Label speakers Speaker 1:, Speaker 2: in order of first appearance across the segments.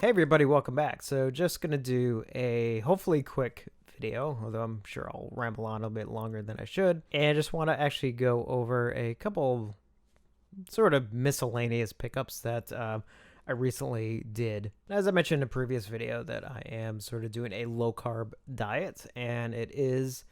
Speaker 1: Hey everybody, welcome back. So just going to do a hopefully quick video, although I'm sure I'll ramble on a bit longer than I should. And I just want to actually go over a couple sort of miscellaneous pickups that I recently did. As I mentioned in a previous video, that I am sort of doing a low carb diet, and it is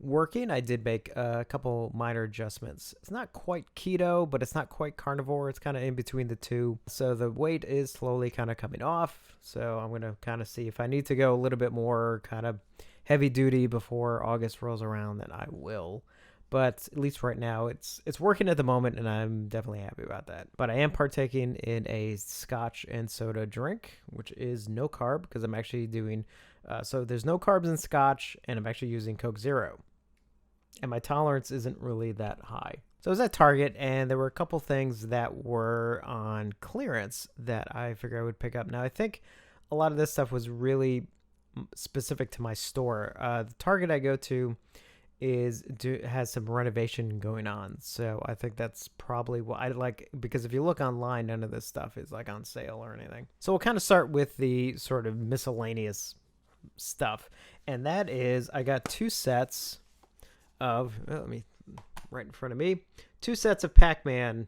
Speaker 1: working. I did make a couple minor adjustments. It's not quite keto, but it's not quite carnivore. It's kind of in between the two. So the weight is slowly kind of coming off. So I'm going to kind of see if I need to go a little bit more kind of heavy duty before August rolls around, then I will. But at least right now, it's working at the moment, and I'm definitely happy about that. But I am partaking in a scotch and soda drink, which is no carb, because I'm actually doing, so there's no carbs in scotch, and I'm actually using Coke Zero. And my tolerance isn't really that high. So I was at Target, and there were a couple things that were on clearance that I figured I would pick up. Now, I think a lot of this stuff was really specific to my store. The Target I go to has some renovation going on, so I think that's probably what I like, because if you look online, none of this stuff is like on sale or anything. So we'll kind of start with the sort of miscellaneous stuff, and that is I got two sets of, let me, right in front of me, two sets of Pac-Man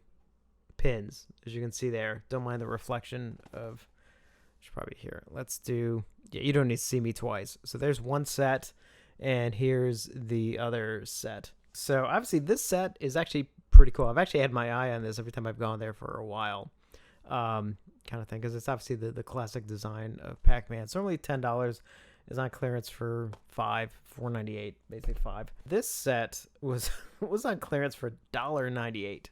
Speaker 1: pins, as you can see there. Don't mind the reflection of, I should probably hear it. Let's do, yeah, you don't need to see me twice. So there's one set, and here's the other set. So obviously this set is actually pretty cool. I've actually had my eye on this every time I've gone there for a while, kind of thing, because it's obviously the classic design of Pac-Man. It's normally $10. Is on clearance for $4.98, basically $5. This set was on clearance for $1.98.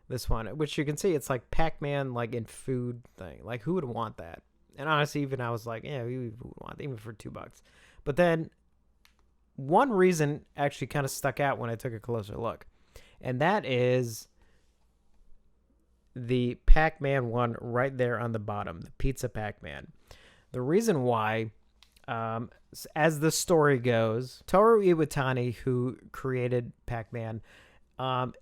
Speaker 1: This one, which you can see, it's like Pac-Man, like in food thing. Like, who would want that? And honestly, even I was like, yeah, we would want it, even for $2. But then one reason actually kind of stuck out when I took a closer look, and that is the Pac-Man one right there on the bottom, the Pizza Pac-Man. The reason why, as the story goes, Toru Iwatani, who created Pac-Man,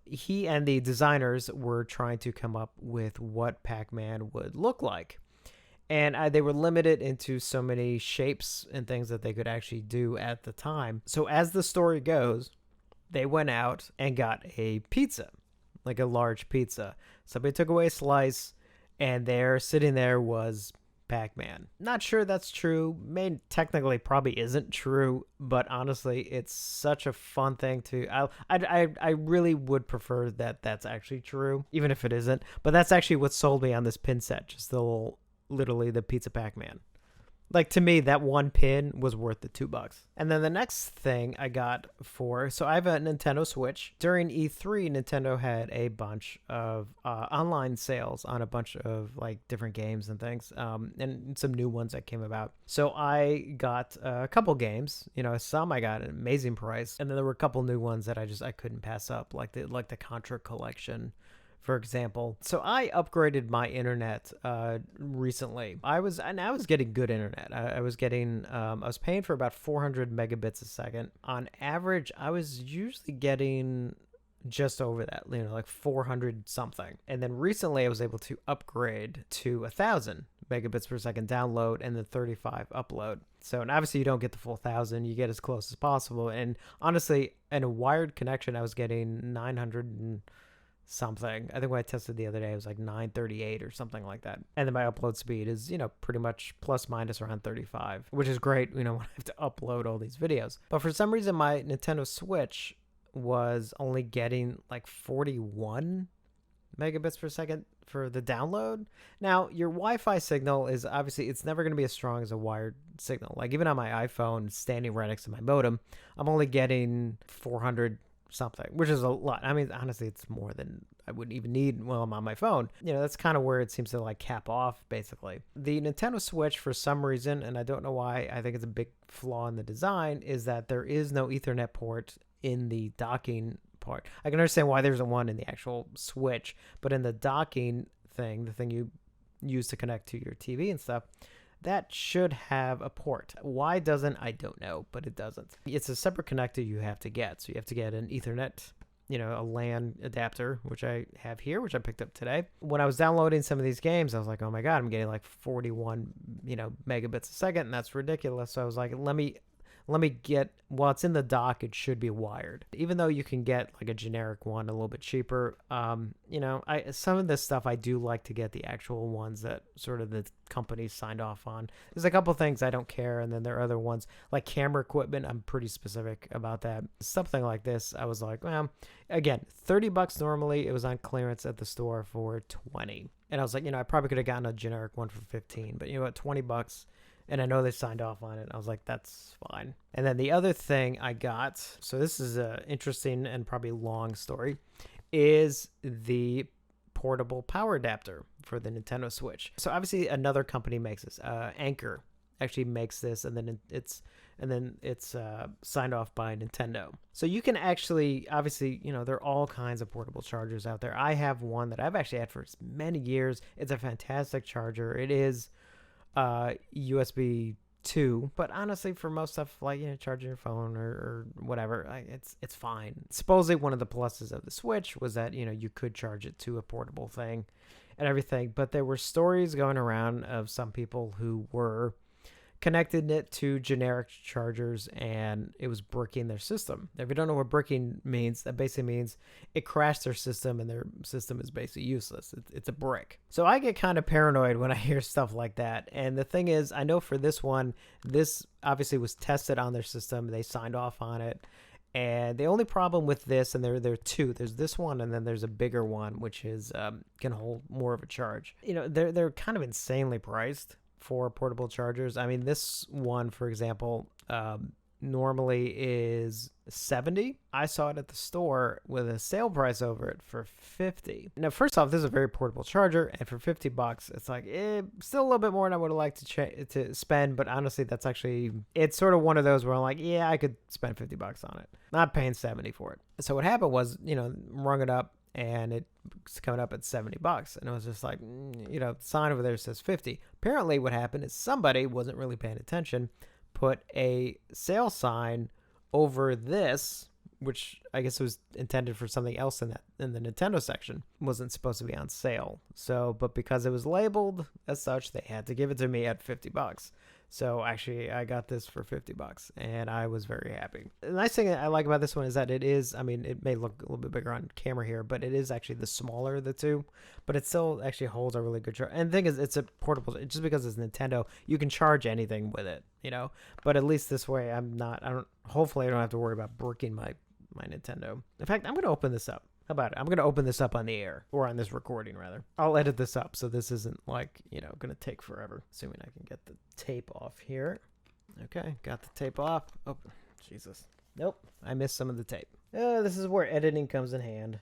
Speaker 1: he and the designers were trying to come up with what Pac-Man would look like. And they were limited into so many shapes and things that they could actually do at the time. So as the story goes, they went out and got a pizza, like a large pizza. Somebody took away a slice, and there, sitting there, was Pac-Man. Not sure that's true. Technically probably isn't true, but honestly, it's such a fun thing to, I really would prefer that that's actually true, even if it isn't. But that's actually what sold me on this pin set, just the little, literally the Pizza Pac-Man. Like, to me, that one pin was worth the $2. And then the next thing I got so I have a Nintendo Switch. During E3, Nintendo had a bunch of online sales on a bunch of like different games and things, and some new ones that came about. So I got a couple games. Some I got at an amazing price, and then there were a couple new ones that I couldn't pass up, like the Contra collection, for example. So I upgraded my internet recently. I was getting good internet. I was paying for about 400 megabits a second. On average, I was usually getting just over that, like 400 something. And then recently I was able to upgrade to 1,000 megabits per second download and then 35 upload. So, and obviously you don't get the full 1,000, you get as close as possible. And honestly, in a wired connection, I was getting 900 and something. I think when I tested the other day, it was like 938 or something like that. And then my upload speed is, pretty much plus minus around 35, which is great, when I have to upload all these videos. But for some reason, my Nintendo Switch was only getting like 41 megabits per second for the download. Now, your Wi-Fi signal is obviously, it's never going to be as strong as a wired signal. Like, even on my iPhone, standing right next to my modem, I'm only getting 400 something, which is a lot. I mean, honestly, it's more than I wouldn't even need while I'm on my phone. That's kind of where it seems to like cap off, basically. The Nintendo Switch, for some reason, and I don't know why, I think it's a big flaw in the design, is that there is no Ethernet port in the docking part. I can understand why there's one in the actual Switch, but in the docking thing, the thing you use to connect to your TV and stuff, that should have a port. Why doesn't, I don't know, but it doesn't. It's a separate connector you have to get. So you have to get an Ethernet a LAN adapter, which I have here, which I picked up today. When I was downloading some of these games, I was like, oh my God, I'm getting like 41, megabits a second, and that's ridiculous. So I was like, let me get, while it's in the dock, it should be wired. Even though you can get like a generic one a little bit cheaper, some of this stuff I do like to get the actual ones that sort of the company signed off on. There's a couple things I don't care, and then there are other ones like camera equipment. I'm pretty specific about that. Something like this, I was like, well, again, $30 normally. It was on clearance at the store for $20, and I was like, I probably could have gotten a generic one for $15, but what, $20. And I know they signed off on it. I was like, that's fine. And then the other thing I got, so this is a interesting and probably long story, is the portable power adapter for the Nintendo Switch. So obviously another company makes this. Anchor actually makes this, and then it's signed off by Nintendo. So you can actually, obviously, there are all kinds of portable chargers out there. I have one that I've actually had for many years. It's a fantastic charger. It is USB 2, but honestly, for most stuff like charging your phone or whatever, it's fine. Supposedly one of the pluses of the Switch was that you could charge it to a portable thing and everything, but there were stories going around of some people who were connected it to generic chargers and it was bricking their system. If you don't know what bricking means, that basically means it crashed their system and their system is basically useless. It's a brick. So I get kind of paranoid when I hear stuff like that. And the thing is, I know for this one, this obviously was tested on their system. They signed off on it. And the only problem with this, and there are two, there's this one and then there's a bigger one, which is can hold more of a charge. They're kind of insanely priced for portable chargers. I mean, this one, for example, normally is $70. I saw it at the store with a sale price over it for $50. Now, first off, this is a very portable charger, and for $50, it's like still a little bit more than I would have liked to spend. But honestly, it's sort of one of those where I'm like, yeah, I could spend $50 on it, not paying $70 for it. So what happened was, rung it up, and it's coming up at $70, and it was just like, the sign over there says 50. Apparently what happened is somebody wasn't really paying attention, put a sale sign over this, which I guess was intended for something else in the Nintendo section, wasn't supposed to be on sale. So, but because it was labeled as such, they had to give it to me at $50. So actually, I got this for $50, and I was very happy. The nice thing I like about this one is that it is, it may look a little bit bigger on camera here, but it is actually the smaller of the two, but it still actually holds a really good charge. And the thing is, it's a portable, just because it's Nintendo, you can charge anything with it, but at least this way, hopefully I don't have to worry about bricking my Nintendo. In fact, I'm going to open this up. How about it? I'm going to open this up on the air, or on this recording, rather. I'll edit this up, so this isn't like, going to take forever. Assuming I can get the tape off here. Okay, got the tape off. Oh, Jesus. Nope, I missed some of the tape. This is where editing comes in hand.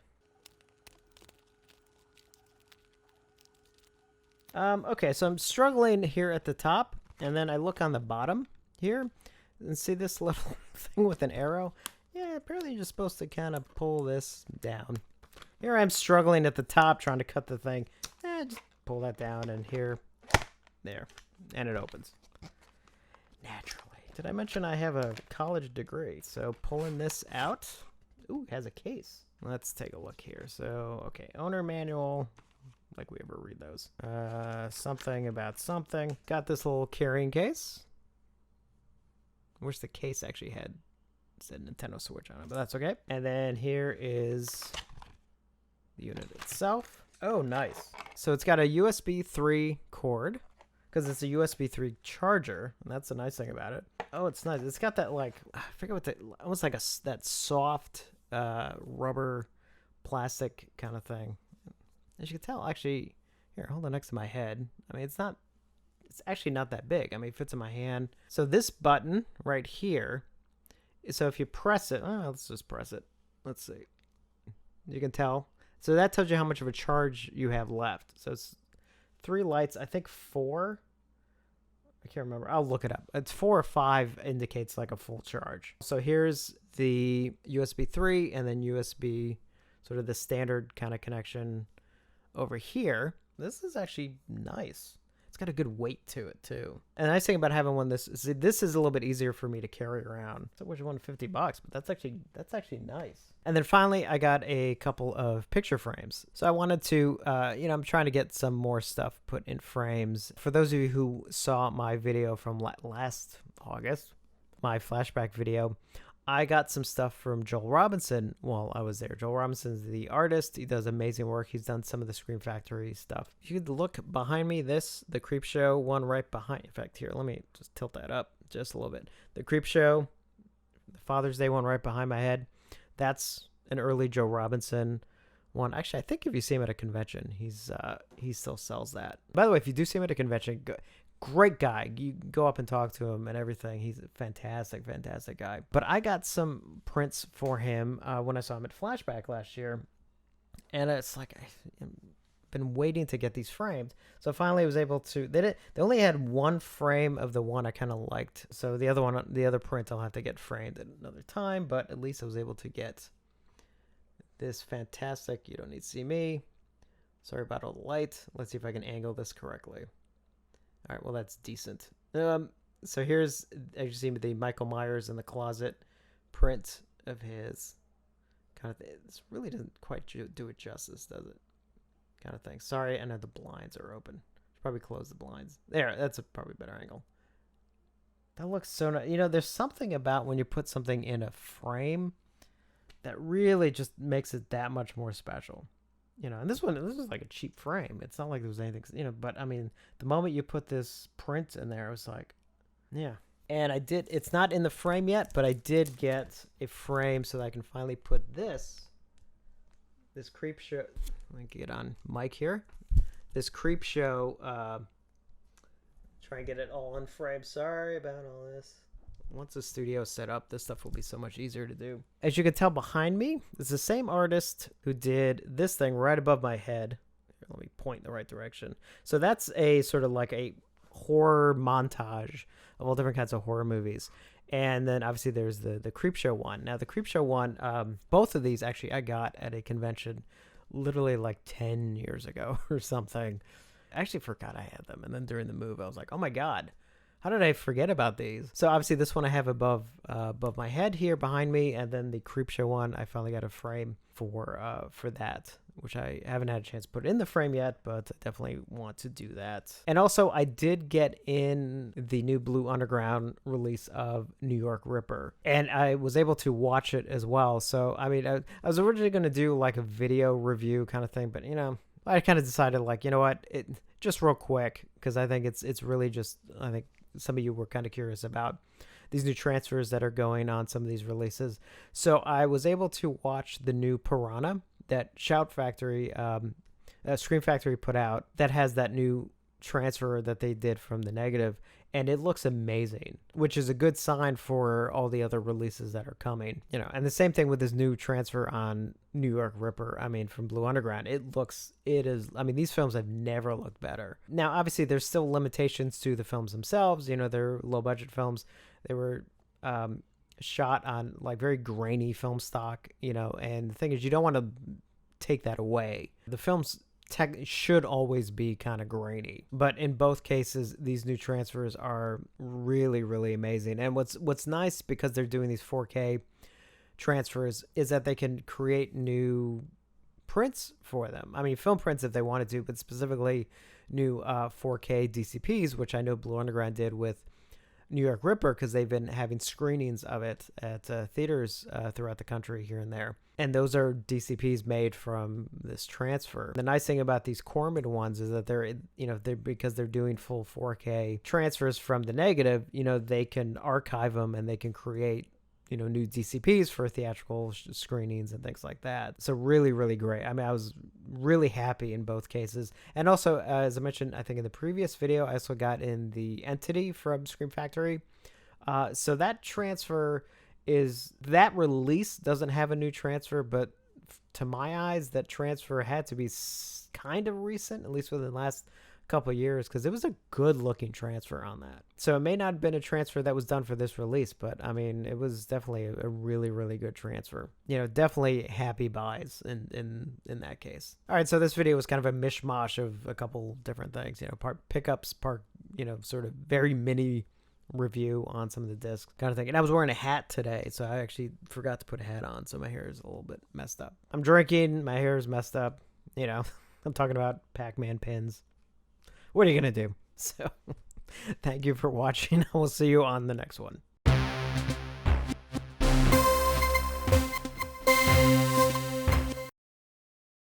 Speaker 1: Okay, so I'm struggling here at the top, and then I look on the bottom here, and see this little thing with an arrow? Yeah, apparently you're just supposed to kind of pull this down. Here I'm struggling at the top trying to cut the thing. Just pull that down, and there, and it opens. Naturally. Did I mention I have a college degree? So pulling this out. Ooh, it has a case. Let's take a look here. So, okay, owner manual. Like we ever read those. Something about something. Got this little carrying case. Wish the case actually said Nintendo Switch on it, but that's okay. And then here is the unit itself. Oh, nice. So it's got a USB 3 cord, because it's a USB 3 charger, and that's the nice thing about it. Oh, it's nice. It's got that, like, I forget almost like that soft rubber plastic kind of thing. As you can tell, actually, here, hold it next to my head. It's actually not that big. It fits in my hand. So this button right here, so if you press it, let's just press it. Let's see. You can tell. So that tells you how much of a charge you have left. So it's 3 lights. I think 4. I can't remember. I'll look it up. It's 4 or 5 indicates like a full charge. So here's the USB 3 and then USB, sort of the standard kind of connection over here. This is actually nice. got a good weight to it too. And the nice thing about having one this is a little bit easier for me to carry around. So which one $50, but that's actually nice. And then finally, I got a couple of picture frames. So I wanted to, I'm trying to get some more stuff put in frames. For those of you who saw my video from last August, my flashback video, I got some stuff from Joel Robinson while I was there. Joel Robinson's the artist. He does amazing work. He's done some of the Scream Factory stuff. If you could look behind me, the Creepshow one right behind. In fact, here, let me just tilt that up just a little bit. The Creepshow, the Father's Day one right behind my head. That's an early Joe Robinson one. Actually, I think if you see him at a convention, he still sells that. By the way, if you do see him at a convention, great guy. You go up and talk to him and everything. He's a fantastic guy. But I got some prints for him when I saw him at Flashback last year. And it's like, I've been waiting to get these framed. So finally I was able to, they only had one frame of the one I kind of liked. So the other print I'll have to get framed at another time. But at least I was able to get this fantastic, you don't need to see me. Sorry about all the light. Let's see if I can angle this correctly. All right, well, that's decent. So here's, as you see, the Michael Myers in the closet print of his kind of thing. This really doesn't quite do it justice, does it? Kind of thing. Sorry, I know the blinds are open. Should probably close the blinds. There, that's a probably better angle. That looks so nice. There's something about when you put something in a frame that really just makes it that much more special. And this is like a cheap frame. It's not like there was anything, but I mean, the moment you put this print in there, I was like, yeah. And it's not in the frame yet, but I did get a frame so that I can finally put this Creepshow. Let me get on mic here. This Creepshow, try and get it all in frame. Sorry about all this. Once the studio's set up, this stuff will be so much easier to do. As you can tell behind me, it's the same artist who did this thing right above my head. Here, let me point in the right direction. So that's a sort of like a horror montage of all different kinds of horror movies. And then obviously there's the Creepshow one. Now the Creepshow one, both of these actually I got at a convention literally like 10 years ago or something. I actually forgot I had them. And then during the move, I was like, oh my God. How did I forget about these? So obviously this one I have above my head here behind me, and then the Creepshow one I finally got a frame for that, which I haven't had a chance to put in the frame yet, but I definitely want to do that. And also I did get in the new Blue Underground release of New York Ripper, and I was able to watch it as well. So I mean, I was originally going to do like a video review kind of thing, but I kind of decided like, just real quick, because I think it's really just, I think some of you were kind of curious about these new transfers that are going on some of these releases. So I was able to watch the new Piranha that Scream Factory put out that has that new transfer that they did from the negative, and it looks amazing, which is a good sign for all the other releases that are coming. And the same thing with this new transfer on New York Ripper. I mean, from Blue Underground, these films have never looked better. Now, obviously, there's still limitations to the films themselves. They're low budget films. They were shot on like very grainy film stock, and the thing is, you don't want to take that away. The films should always be kind of grainy, but in both cases these new transfers are really, really amazing. And what's nice, because they're doing these 4K transfers, is that they can create new prints for them. I mean, film prints if they wanted to, but specifically new 4K DCPs, which I know Blue Underground did with New York Ripper, because they've been having screenings of it at theaters throughout the country here and there. And those are DCPs made from this transfer. The nice thing about these Corman ones is that they're because they're doing full 4K transfers from the negative, they can archive them and they can create, new DCPs for theatrical screenings and things like that. So really, really great. I mean, I was really happy in both cases. And also, as I mentioned, I think in the previous video, I also got in the Entity from Scream Factory. So that transfer that release doesn't have a new transfer, but to my eyes, that transfer had to be kind of recent, at least within the last couple years because it was a good looking transfer on that. So it may not have been a transfer that was done for this release, but I mean, it was definitely a really, really good transfer. You know, definitely happy buys in that case. All right, so this video was kind of a mishmash of a couple different things, you know, part pickups, part, you know, sort of very mini review on some of the discs kind of thing. And I was wearing a hat today, so I actually forgot to put a hat on, so my hair is a little bit messed up. I'm drinking, my hair is messed up, you know. I'm talking about Pac-Man pins. What are you gonna do? So thank you for watching. I will see you on the next one.